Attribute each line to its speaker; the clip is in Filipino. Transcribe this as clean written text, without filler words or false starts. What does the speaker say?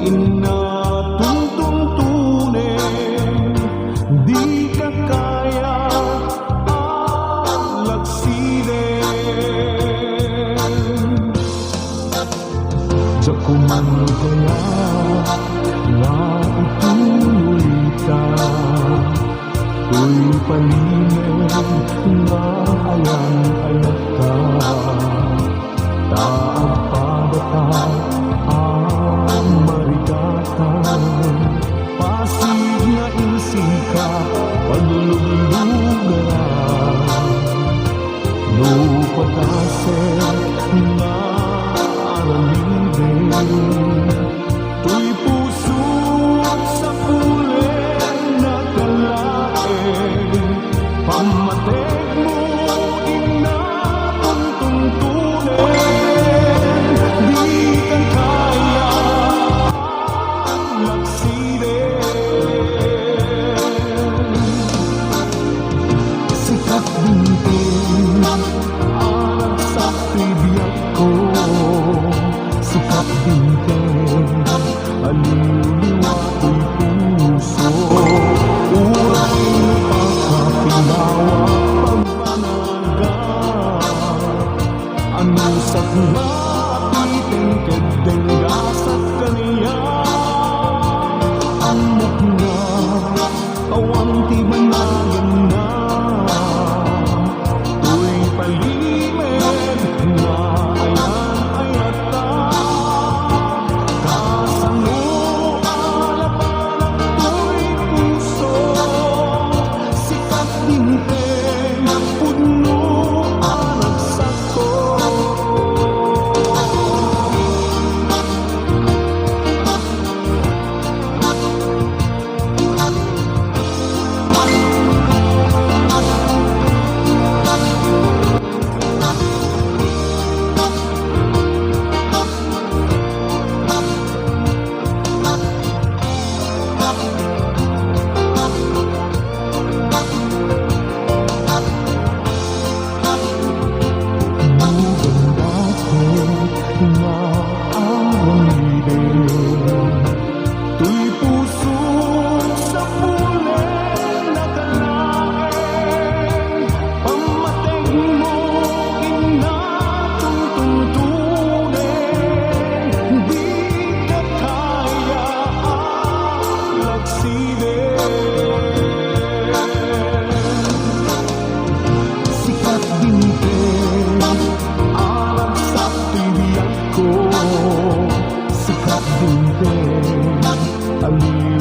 Speaker 1: inatuntuntunin, di ka kaya alaksinin. Diyan ko man kaya nga ituloy ka, to'y palimig na ayan-ayat ka. Taag pabata ang marikatan, pasig na isika paglulugaran. Lupatasin na aramidin, to'y puso sa pulen na kalain. Pamatig mo inatuntuntunin, di ka kaya alaksinin. Sikat bintin arang sa bibiyag ko, sikat bintin aliliwa ko'y puso. Uray napakapinawa pagpanaga, ano sa kumapitin kadengga sa kaniya. Amok na awang tibanayan na, to'y palimig na ayan-ayata. Kasano alapalap to'y puso, sikat dinten puno ang nagsako. To'y puso sa pulen na kalain, pamatig mo inatuntuntunin, di ka kaya alaksinin. Sikat bintin arang sa bibiyag ko, sikat bintin aliliwa